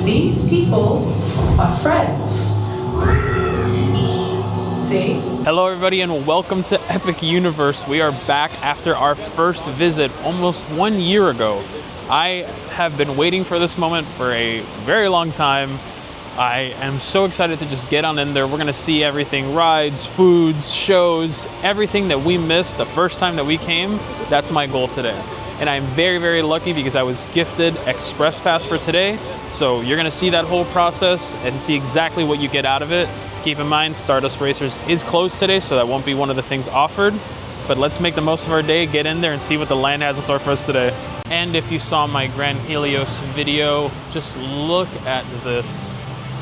these people are friends. See? Hello everybody and welcome to Epic Universe. We are back after our first visit almost 1 year ago. I have been waiting for this moment for a very long time. I am so excited to just get on in there. We're gonna see everything, rides, foods, shows, everything that we missed the first time that we came. That's my goal today. And I'm very, very lucky because I was gifted Express Pass for today. So you're gonna see that whole process and see exactly what you get out of it. Keep in mind, Stardust Racers is closed today, so that won't be one of the things offered. But let's make the most of our day, get in there and see what the land has in store for us today. And if you saw my Grand Helios video, just look at this.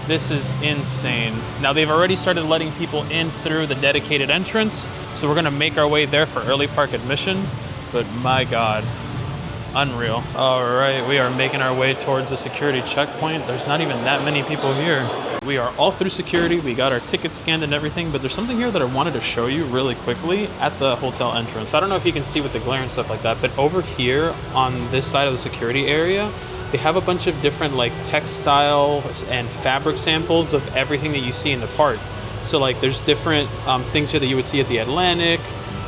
This is insane. Now they've already started letting people in through the dedicated entrance, so we're gonna make our way there for early park admission. But my God, unreal. All right, we are making our way towards the security checkpoint. There's not even that many people here. We are all through security. We got our tickets scanned and everything, but there's something here that I wanted to show you really quickly at the hotel entrance. I don't know if you can see with the glare and stuff like that, but over here on this side of the security area, they have a bunch of different like textile and fabric samples of everything that you see in the park. So like there's different things here that you would see at the Atlantic,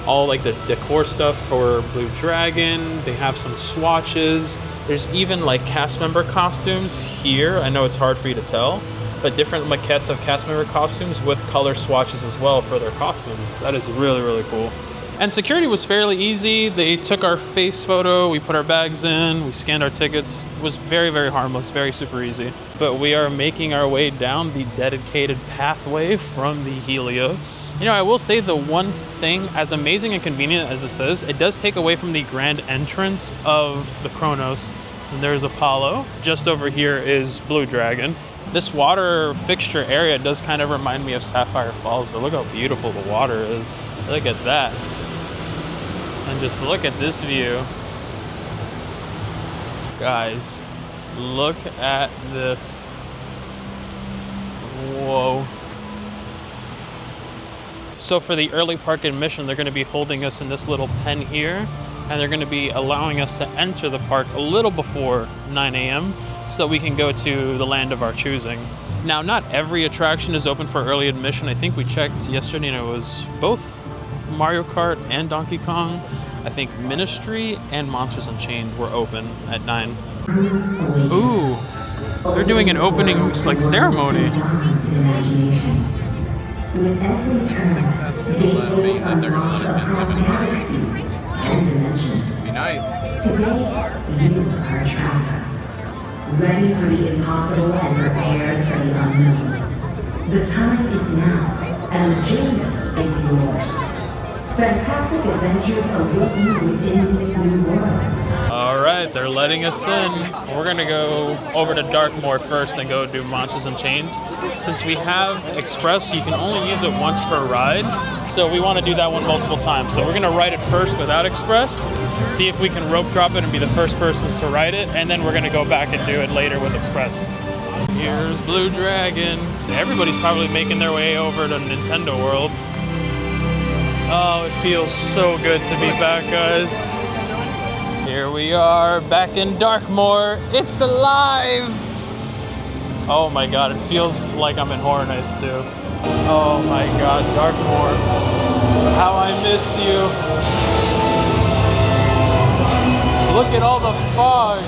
all like the decor stuff for Blue Dragon. They have some swatches. There's even like cast member costumes here. I know it's hard for you to tell, but different maquettes of cast member costumes with color swatches as well for their costumes. That is really, really cool. And security was fairly easy. They took our face photo, we put our bags in, we scanned our tickets. It was very, very harmless, very super easy. But we are making our way down the dedicated pathway from the Helios. You know, I will say the one thing, as amazing and convenient as this is, it does take away from the grand entrance of the Kronos. And there's Apollo. Just over here is Blue Dragon. This water fixture area does kind of remind me of Sapphire Falls. So look how beautiful the water is. Look at that. And just look at this view. Guys, look at this. Whoa. So for the early park admission, they're going to be holding us in this little pen here, and they're going to be allowing us to enter the park a little before 9 a.m. so that we can go to the land of our choosing. Now, not every attraction is open for early admission. I think we checked yesterday and it was both Mario Kart and Donkey Kong. I think Ministry and Monsters Unchained were open at 9. Ooh, they're doing an opening like ceremony. With every turn, gateways unlock across galaxies and dimensions. Be nice. Today, you are a traveler, ready for the impossible and prepared for the unknown. The time is now, and the journey is yours. Fantastic adventures await you within these new worlds. All right, they're letting us in. We're gonna go over to Darkmoor first and go do Monsters Unchained. Since we have Express, you can only use it once per ride. So we wanna do that one multiple times. So we're gonna ride it first without Express, see if we can rope drop it and be the first persons to ride it, and then we're gonna go back and do it later with Express. Here's Blue Dragon. Everybody's probably making their way over to Nintendo World. Oh, it feels so good to be back, guys. Here we are, back in Darkmoor. It's alive! Oh my God, it feels like I'm in Horror Nights too. Oh my God, Darkmoor. How I missed you. Look at all the fog.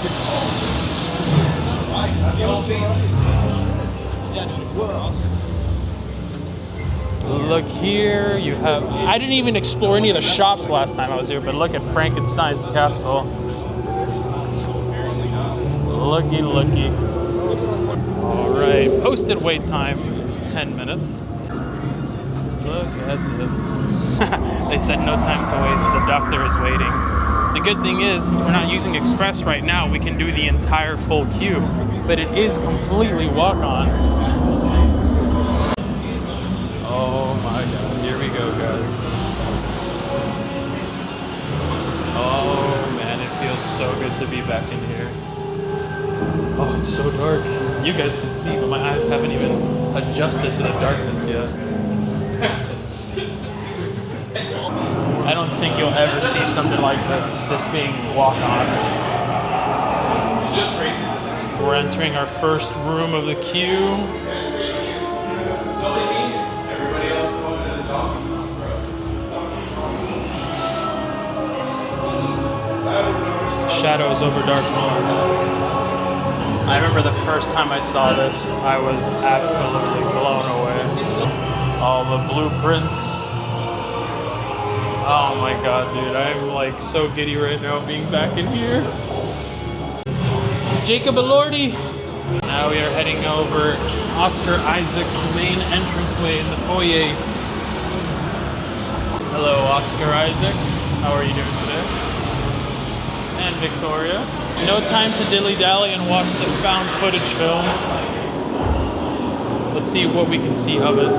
Look here, you have... I didn't even explore any of the shops last time I was here, but look at Frankenstein's castle. Looky, looky. All right, posted wait time is 10 minutes. Look at this. They said no time to waste, the doctor is waiting. The good thing is, since we're not using Express right now, we can do the entire full queue, but it is completely walk-on. Oh man, it feels so good to be back in here. Oh, it's so dark. You guys can see, but my eyes haven't even adjusted to the darkness yet. I don't think you'll ever see something like this being walk-on. We're entering our first room of the queue. Shadows over Dark Moon. I remember the first time I saw this, I was absolutely blown away. All the blueprints. Oh my god, dude, I'm like so giddy right now being back in here. Jacob Elordi. Now we are heading over Oscar Isaac's main entranceway in the foyer. Hello, Oscar Isaac. How are you doing today? And Victoria. No time to dilly-dally and watch the found footage film. Let's see what we can see of it.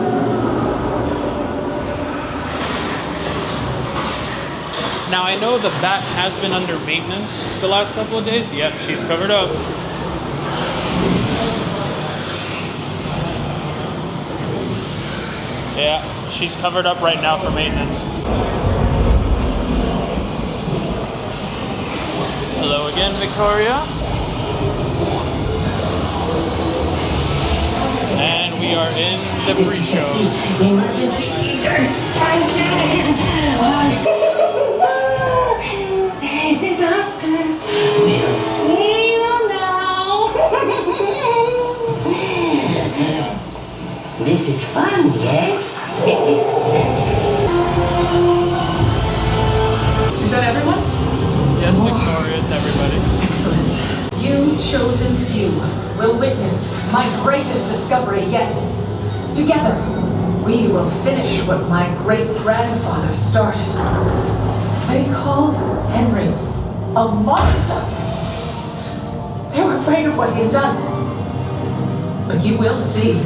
Now I know the bat has been under maintenance the last couple of days. Yep, she's covered up. Yeah, she's covered up right now for maintenance. Hello again, Victoria. And we are in the pre-show. Emergency feature! Sunshine! The doctor will see you now! This is fun, yes? Is that everyone? Yes, Victoria, it's everybody. Excellent. You chosen few will witness my greatest discovery yet. Together, we will finish what my great-grandfather started. They called Henry a monster. They were afraid of what he had done. But you will see.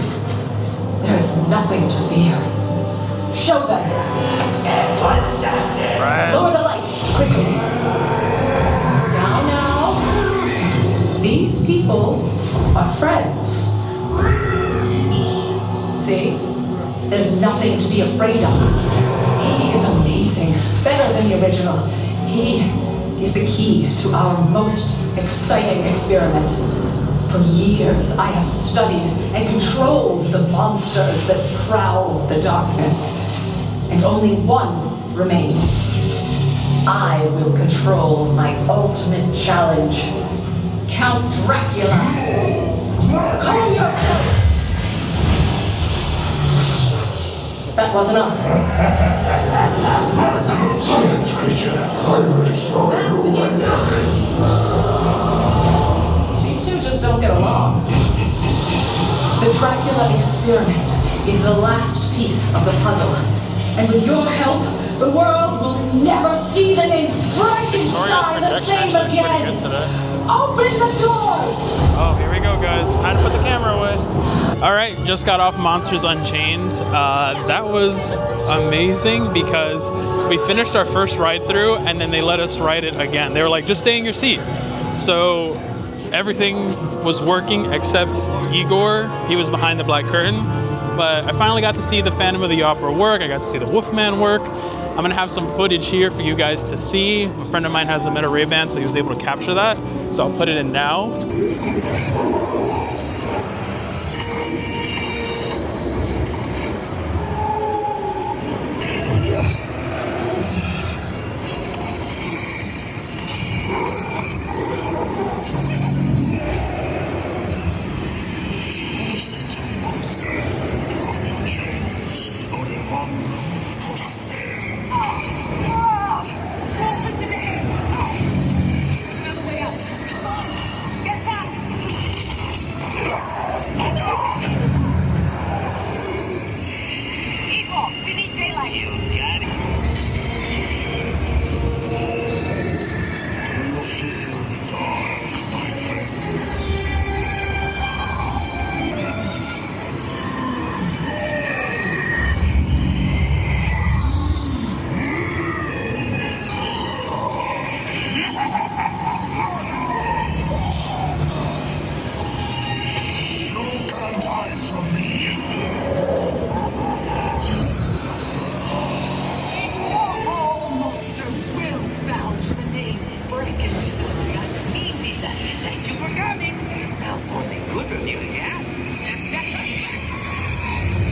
There is nothing to fear. Show them. Right. Lower the lights, quickly. Now. These people are friends. See? There's nothing to be afraid of. He is amazing. Better than the original. He is the key to our most exciting experiment. For years, I have studied and controlled the monsters that prowl the darkness. And only one remains. I will control my ultimate challenge. Count Dracula. Call yourself! That wasn't us. Silence, creature. I will destroy you and These two just don't get along. The Dracula experiment is the last piece of the puzzle. And with your help, the world will never see the name Frankenstein the same again. Open the doors! Oh, here we go, guys. Time to put the camera away. All right, just got off Monsters Unchained. That was amazing because we finished our first ride through and then they let us ride it again. They were like, just stay in your seat. So everything was working except Igor. He was behind the black curtain. But I finally got to see the Phantom of the Opera work. I got to see the Wolfman work. I'm gonna have some footage here for you guys to see. A friend of mine has a Meta Ray-Ban, so he was able to capture that. So I'll put it in now.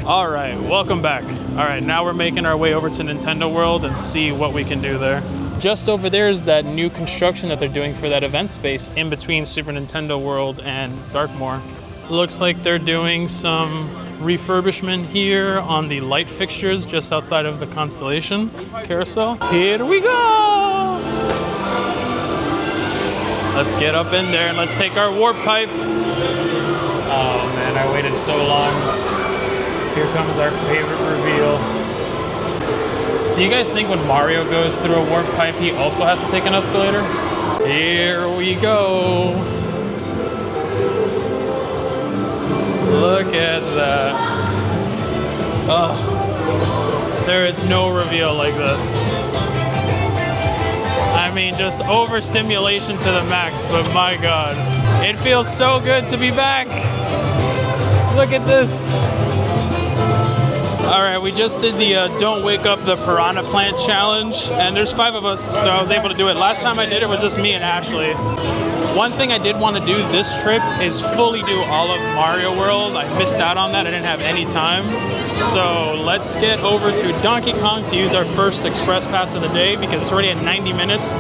All right, welcome back. All right, now we're making our way over to Nintendo World and see what we can do there. Just over there is that new construction that they're doing for that event space in between Super Nintendo World and Darkmoor. Looks like they're doing some refurbishment here on the light fixtures just outside of the Constellation carousel. Here we go! Let's get up in there and let's take our warp pipe. Oh man, I waited so long. Here comes our favorite reveal. Do you guys think when Mario goes through a warp pipe, he also has to take an escalator? Here we go. Look at that. Oh, there is no reveal like this. I mean, just overstimulation to the max, but my God. It feels so good to be back. Look at this. All right, we just did the Don't Wake Up the Piranha Plant challenge, and there's 5 of us, so I was able to do it. Last time I did it was just me and Ashley. One thing I did want to do this trip is fully do all of Mario World. I missed out on that, I didn't have any time. So let's get over to Donkey Kong to use our first express pass of the day because it's already at 90 minutes.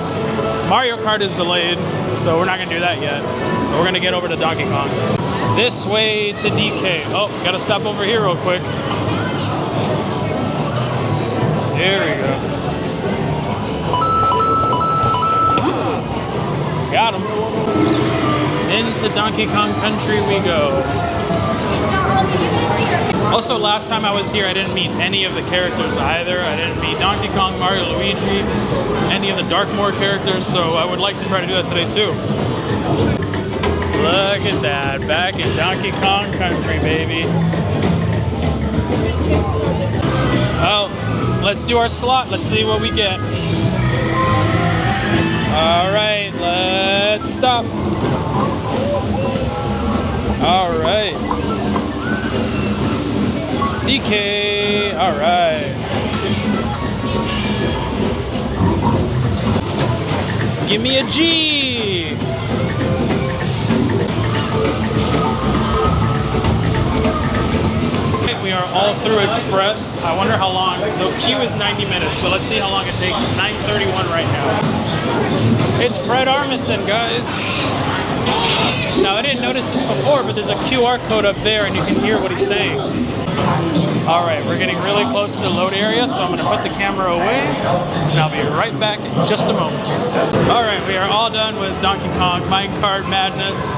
Mario Kart is delayed, so we're not gonna do that yet. We're gonna get over to Donkey Kong. This way to DK. Oh, gotta stop over here real quick. There we go. Got him. Into Donkey Kong Country we go. Also, last time I was here, I didn't meet any of the characters either. I didn't meet Donkey Kong, Mario, Luigi, any of the Darkmoor characters, so I would like to try to do that today too. Look at that, back in Donkey Kong Country, baby. Well, let's do our slot. Let's see what we get. All right, let's stop. All right. DK, all right. Give me a G. We are all through Express. I wonder how long. The queue is 90 minutes, but let's see how long it takes. It's 9:31 right now. It's Fred Armisen, guys. Now, I didn't notice this before, but there's a QR code up there, and you can hear what he's saying. All right, we're getting really close to the load area, so I'm going to put the camera away, and I'll be right back in just a moment. All right, we are all done with Donkey Kong Minecart Madness.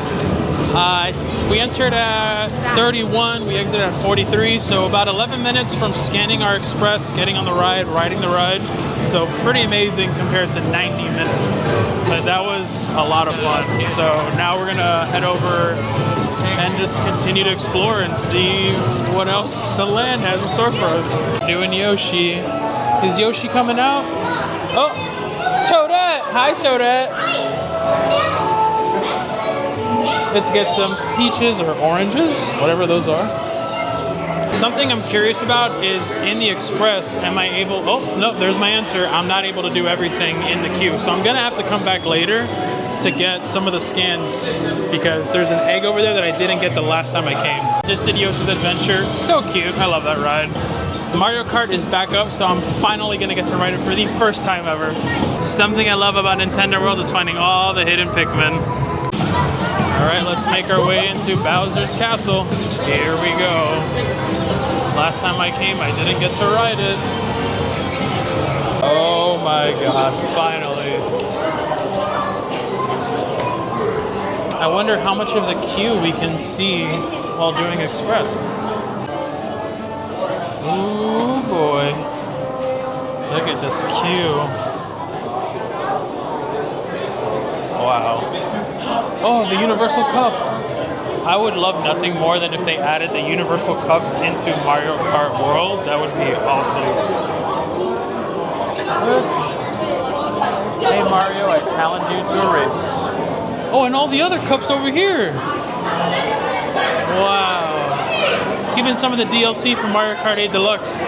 We entered at 31, we exited at 43, so about 11 minutes from scanning our express, getting on the ride, riding the ride. So pretty amazing compared to 90 minutes. But that was a lot of fun. So now we're gonna head over and just continue to explore and see what else the land has in store for us. Doing Yoshi. Is Yoshi coming out? Oh, Toadette! Hi, Toadette! Let's get some peaches or oranges, whatever those are. Something I'm curious about is in the Express, am I able, oh, no, there's my answer. I'm not able to do everything in the queue. So I'm gonna have to come back later to get some of the scans because there's an egg over there that I didn't get the last time I came. Just did Yoshi's Adventure, so cute, I love that ride. Mario Kart is back up, so I'm finally gonna get to ride it for the first time ever. Something I love about Nintendo World is finding all the hidden Pikmin. All right, let's make our way into Bowser's Castle. Here we go. Last time I came, I didn't get to ride it. Oh my God, finally. I wonder how much of the queue we can see while doing Express. Ooh boy. Look at this queue. Wow. Oh, the Universal Cup. I would love nothing more than if they added the Universal Cup into Mario Kart World. That would be awesome. Hey Mario, I challenge you to a race. Oh, and all the other cups over here. Wow. Even some of the DLC from Mario Kart 8 Deluxe.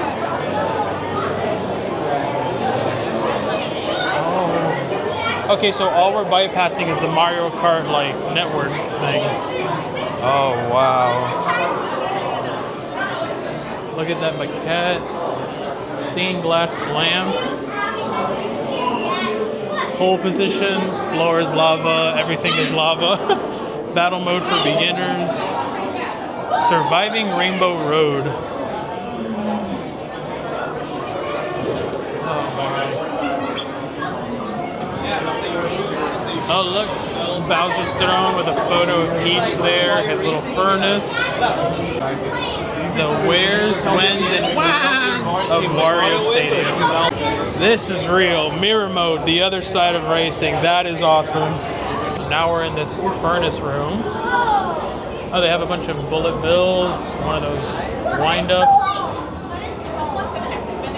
Okay, so all we're bypassing is the Mario Kart like network thing. Oh wow. Look at that maquette. Stained glass lamp. Pole positions, floor is lava, everything is lava. Battle mode for beginners. Surviving Rainbow Road. Oh look, Bowser's throne with a photo of Peach there, his little furnace. The where's, whens, and whans of Wario Stadium. This is real. Mirror mode, the other side of racing. That is awesome. Now we're in this furnace room. Oh, they have a bunch of bullet bills, one of those wind-ups.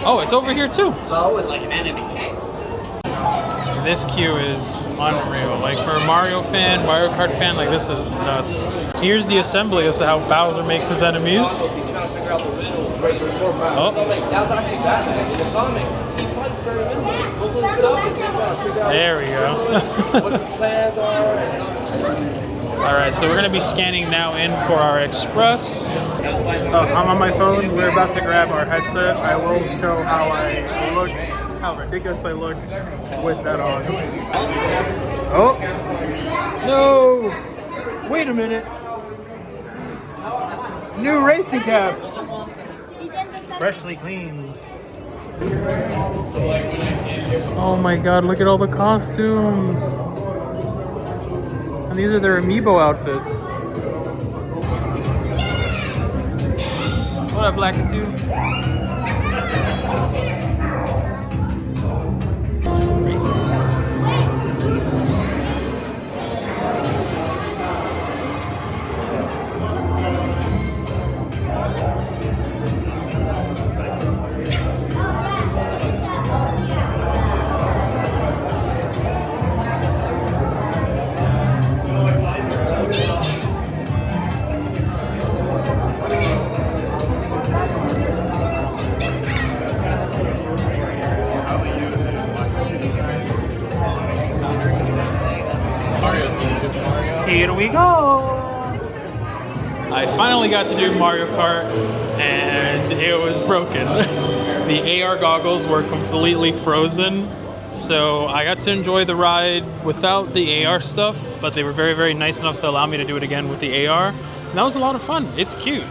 Oh, it's over here too. Foe is like an enemy. This queue is unreal. Like for a Mario fan, Mario Kart fan, like this is nuts. Here's the assembly. This is how Bowser makes his enemies. Oh. There we go. Alright, so we're going to be scanning now in for our express. I'm on my phone. We're about to grab our headset. I will show how I look, how ridiculous I look with that on. Oh! No! Wait a minute! New racing caps! Freshly cleaned. Oh my god, look at all the costumes! And these are their amiibo outfits. What up, Blackasuit? Here we go! I finally got to do Mario Kart and it was broken. The AR goggles were completely frozen, so I got to enjoy the ride without the AR stuff, but they were very, very nice enough to allow me to do it again with the AR. And that was a lot of fun. It's cute.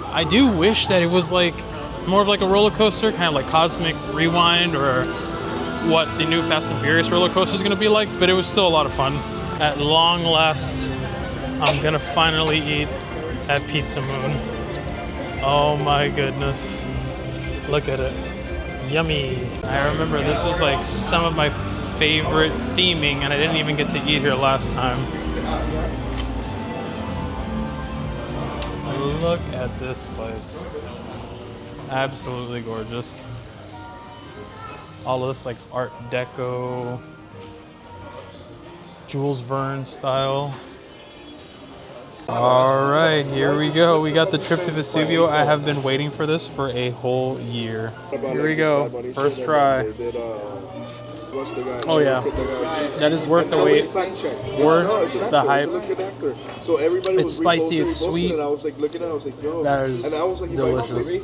I do wish that it was like more of like a roller coaster, kind of like Cosmic Rewind or what the new Fast and Furious roller coaster is going to be like, but it was still a lot of fun. At long last, I'm gonna finally eat at Pizza Moon. Oh my goodness. Look at it. Yummy. I remember this was like some of my favorite theming and I didn't even get to eat here last time. Look at this place. Absolutely gorgeous. All of this like Art Deco, Jules Verne style. All right, here we go. We got the trip to Vesuvio. I have been waiting for this for a whole year. Here we go, first try. Oh yeah, that is worth the wait, worth the hype. It's spicy, it's sweet. That is delicious.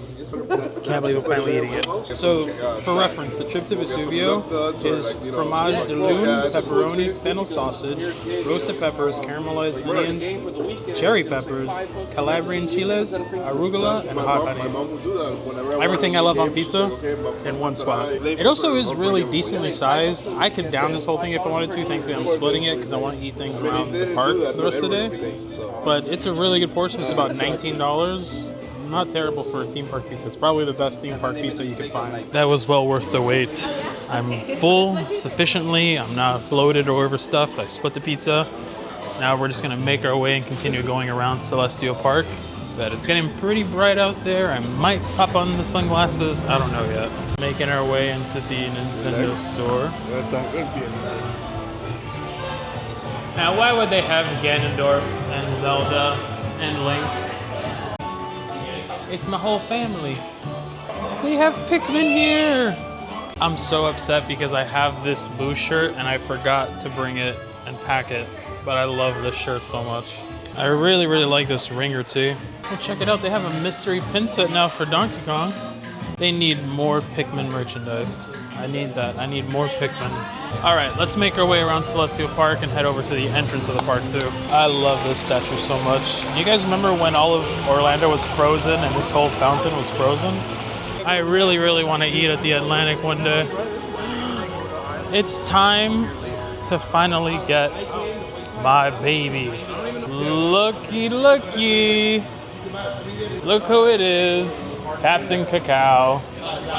Can't believe I'm finally eating it. So, for reference, the trip to Vesuvio is fromage de lune, pepperoni, fennel sausage, roasted peppers, caramelized onions, cherry peppers, Calabrian chiles, arugula, and hot honey. Everything I love on pizza in one spot. It also is really decently sized. I could down this whole thing if I wanted to. Thankfully, I'm splitting it because I want to eat things around the park for the rest of the day. But it's a really good portion. It's about $19. Not terrible for a theme park pizza. It's probably the best theme park pizza you can find. That was well worth the wait. I'm full sufficiently. I'm not bloated or overstuffed. I split the pizza. Now we're just gonna make our way and continue going around Celestial Park. But it's getting pretty bright out there. I might pop on the sunglasses. I don't know yet. Making our way into the Nintendo store. Now, why would they have Ganondorf and Zelda and Link? It's my whole family. They have Pikmin here. I'm so upset because I have this Boo shirt and I forgot to bring it and pack it. But I love this shirt so much. I really, really like this ring or two. Well, check it out. They have a mystery pin set now for Donkey Kong. They need more Pikmin merchandise. I need that. I need more Pikmin. All right, let's make our way around Celestial Park and head over to the entrance of the park too. I love this statue so much. You guys remember when all of Orlando was frozen and this whole fountain was frozen? I really, really want to eat at the Atlantic one day. It's time to finally get my baby. Looky, looky. Look who it is. Captain Cacao.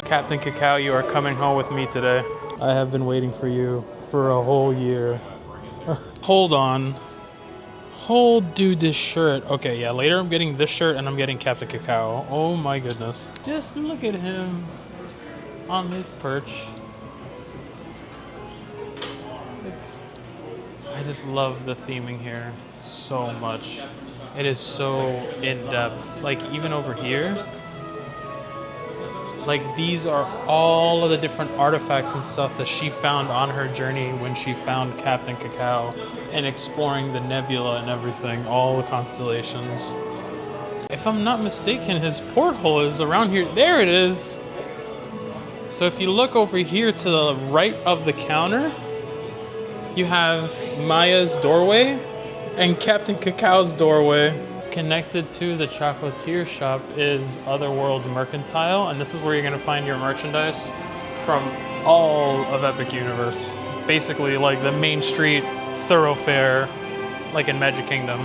Captain Cacao, you are coming home with me today. I have been waiting for you for a whole year. Hold on. Hold, dude, this shirt. Okay, yeah, later I'm getting this shirt and I'm getting Captain Cacao. Oh my goodness. Just look at him on his perch. I just love the theming here so much. It is so in-depth. Like, even over here, like, these are all of the different artifacts and stuff that she found on her journey when she found Captain Cacao and exploring the nebula and everything, all the constellations. If I'm not mistaken, his porthole is around here. There it is. So if you look over here to the right of the counter, you have Maya's doorway and Captain Cacao's doorway. Connected to the chocolatier shop is Otherworld's Mercantile, and this is where you're going to find your merchandise from all of Epic Universe. Basically like the main street thoroughfare, like in Magic Kingdom.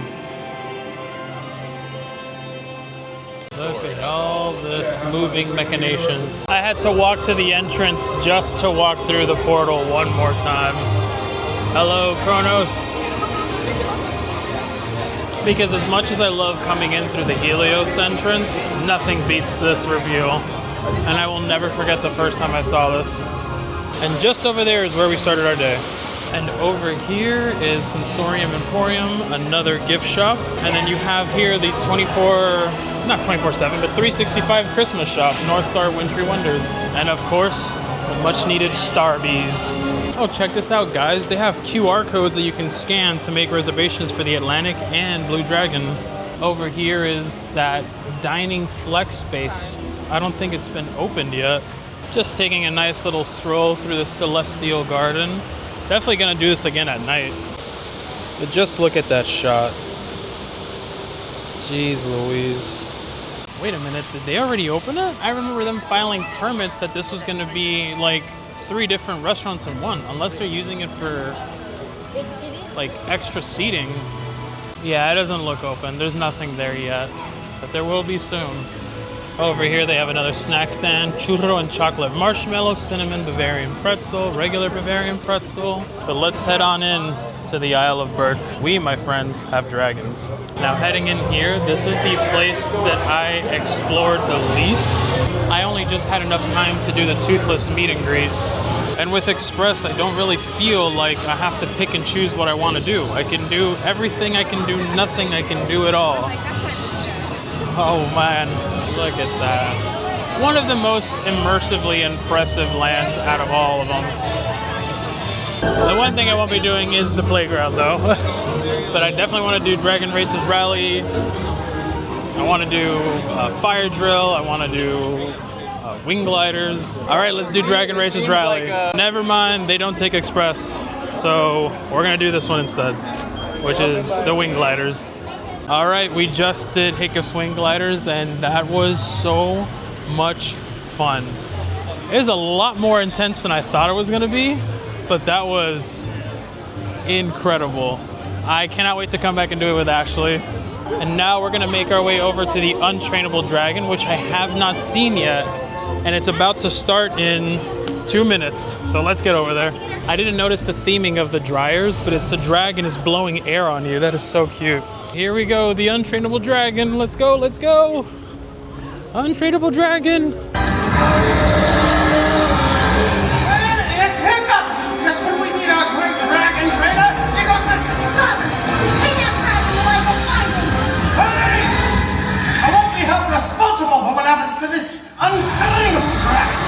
Look at all this moving machinations. I had to walk to the entrance just to walk through the portal one more time. Hello, Kronos. Because as much as I love coming in through the Helios entrance, nothing beats this reveal. And I will never forget the first time I saw this. And just over there is where we started our day. And over here is Sensorium Emporium, another gift shop. And then you have here the not 24/7, but 365 Christmas shop, North Star Wintry Wonders. And of course, the much needed Starbies. Oh, check this out, guys. They have QR codes that you can scan to make reservations for the Atlantic and Blue Dragon. Over here is that dining flex space. I don't think it's been opened yet. Just taking a nice little stroll through the Celestial Garden. Definitely gonna do this again at night. But just look at that shot. Jeez Louise. Wait a minute, did they already open it? I remember them filing permits that this was gonna be like 3 different restaurants in one, unless they're using it for like extra seating. Yeah, it doesn't look open. There's nothing there yet, but there will be soon. Over here they have another snack stand, churro and chocolate marshmallow, cinnamon Bavarian pretzel, regular Bavarian pretzel. But let's head on in to the Isle of Berk. We, my friends, have dragons. Now heading in here, this is the place that I explored the least. I only just had enough time to do the Toothless meet and greet. And with Express, I don't really feel like I have to pick and choose what I want to do. I can do everything, I can do nothing, I can do it all. Oh man, look at that. One of the most immersively impressive lands out of all of them. The one thing I won't be doing is the playground though. But I definitely want to do Dragon Races Rally. I want to do Fire Drill. I want to do Wing Gliders. All right, let's do Dragon Races Rally. Never mind, they don't take Express. So we're gonna do this one instead, which is the Wing Gliders. All right, we just did Hiccup's Wing Gliders and that was so much fun. It was a lot more intense than I thought it was gonna be, but that was incredible. I cannot wait to come back and do it with Ashley. And now we're gonna make our way over to the Untrainable Dragon, which I have not seen yet. And it's about to start in 2 minutes. So let's get over there. I didn't notice the theming of the dryers, but it's the dragon is blowing air on you. That is so cute. Here we go, the Untrainable Dragon. Let's go, let's go. Untrainable Dragon. It's Hiccup! Just when we need our great dragon trainer, here goes this... Look! Take that dragon away from me! Hey! I won't be held responsible for what happens to this untrainable dragon!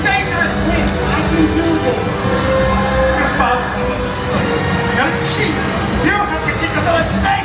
dangerous things. I can do this. Your father will understand. You're cheap. You have to keep the village safe.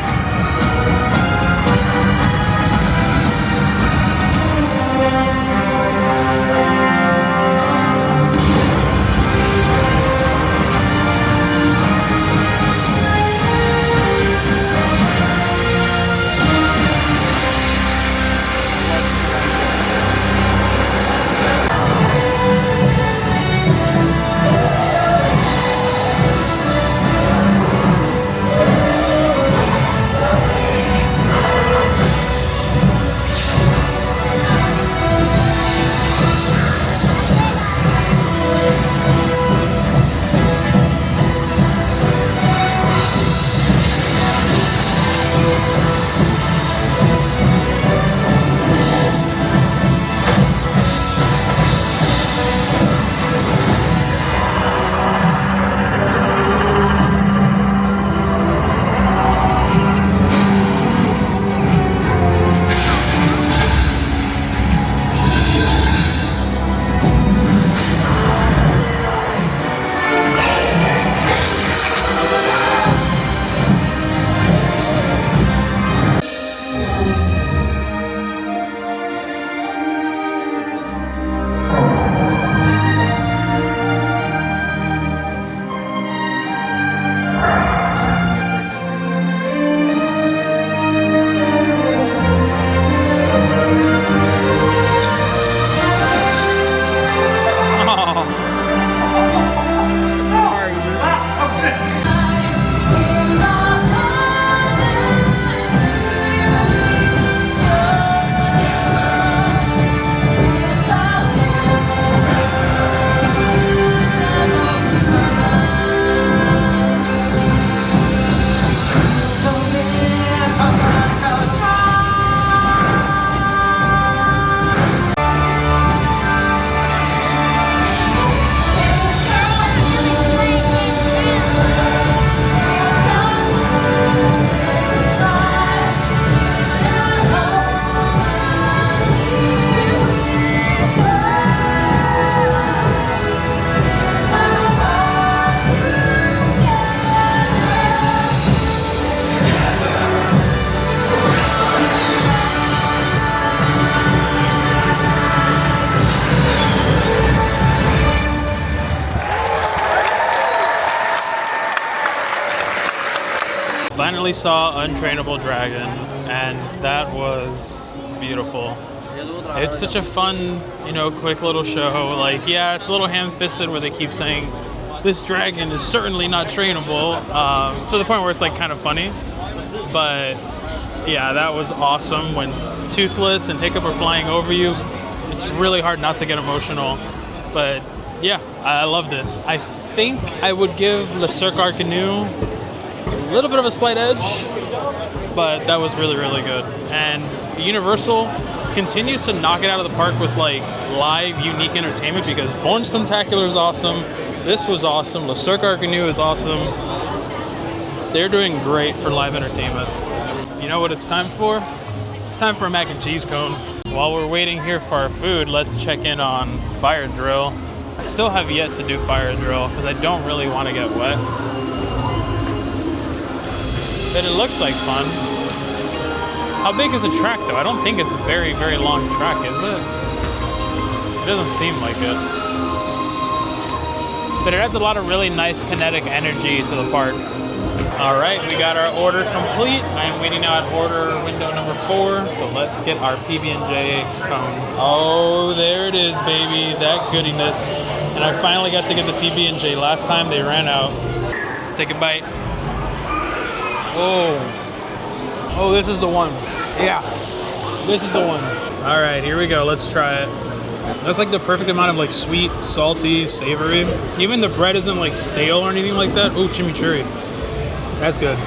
Finally saw Untrainable Dragon, and that was beautiful. It's such a fun, quick little show. Like, yeah, it's a little ham-fisted where they keep saying, this dragon is certainly not trainable, to the point where it's like kind of funny. But yeah, that was awesome. When Toothless and Hiccup are flying over you, it's really hard not to get emotional. But yeah, I loved it. I think I would give Le Cirque Arcanu a little bit of a slight edge, but that was really, really good. And Universal continues to knock it out of the park with like live, unique entertainment, because Bone Stuntacular is awesome. This was awesome. Le Cirque Arcanu is awesome. They're doing great for live entertainment. You know what it's time for? It's time for a mac and cheese cone. While we're waiting here for our food, let's check in on Fire Drill. I still have yet to do Fire Drill because I don't really want to get wet. But it looks like fun. How big is the track though? I don't think it's a very, very long track, is it? It doesn't seem like it. But it adds a lot of really nice kinetic energy to the park. All right, we got our order complete. I am waiting now at order window number 4, so let's get our PB&J cone. Oh, there it is, baby, that goodiness. And I finally got to get the PB&J. Last time they ran out. Let's take a bite. Oh, this is the one. Yeah, this is the one. All right, here we go. Let's try it. That's like the perfect amount of like sweet, salty, savory. Even the bread isn't like stale or anything like that. Oh, chimichurri. That's good.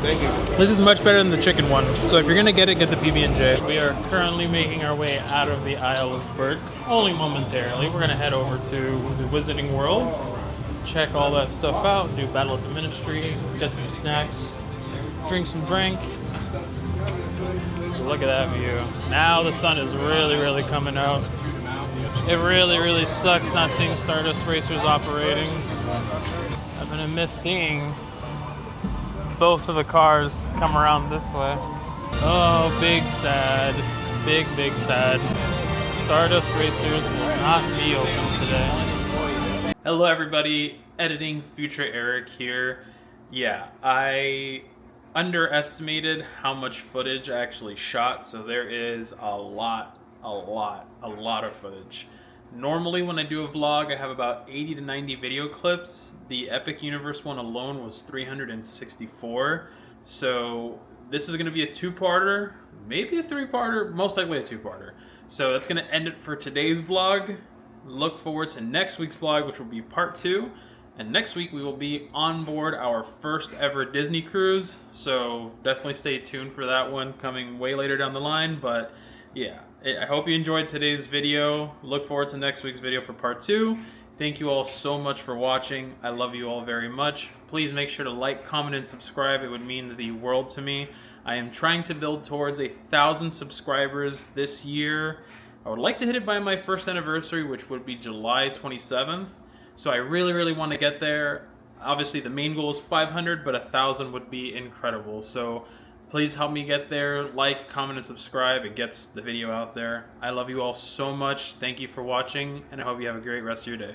Thank you. This is much better than the chicken one. So if you're gonna get it, get the PB&J. We are currently making our way out of the Isle of Berk, only momentarily. We're gonna head over to the Wizarding World, check all that stuff out, do Battle at the Ministry, get some snacks, drink some drink. Look at that view. Now the sun is really, really coming out. It really, really sucks not seeing Stardust Racers operating. I'm gonna miss seeing both of the cars come around this way. Oh, big sad. Big, big sad. Stardust Racers will not be open today. Hello everybody, editing Future Eric here. Yeah, I underestimated how much footage I actually shot, so there is a lot of footage. Normally when I do a vlog, I have about 80 to 90 video clips. The Epic Universe one alone was 364. So this is going to be a two-parter, maybe a three-parter, most likely a two-parter. So that's going to end it for today's vlog. Look forward to next week's vlog, which will be part 2. And next week we will be on board our first ever Disney cruise. So definitely stay tuned for that one, coming way later down the line. But yeah, I hope you enjoyed today's video. Look forward to next week's video for part 2. Thank you all so much for watching. I love you all very much. Please make sure to like, comment, and subscribe. It would mean the world to me. I am trying to build towards 1,000 subscribers this year. I would like to hit it by my first anniversary, which would be July 27th. So I really want to get there. Obviously the main goal is 500, but 1,000 would be incredible. So please help me get there. Like, comment, and subscribe. It gets the video out there. I love you all so much. Thank you for watching, and I hope you have a great rest of your day.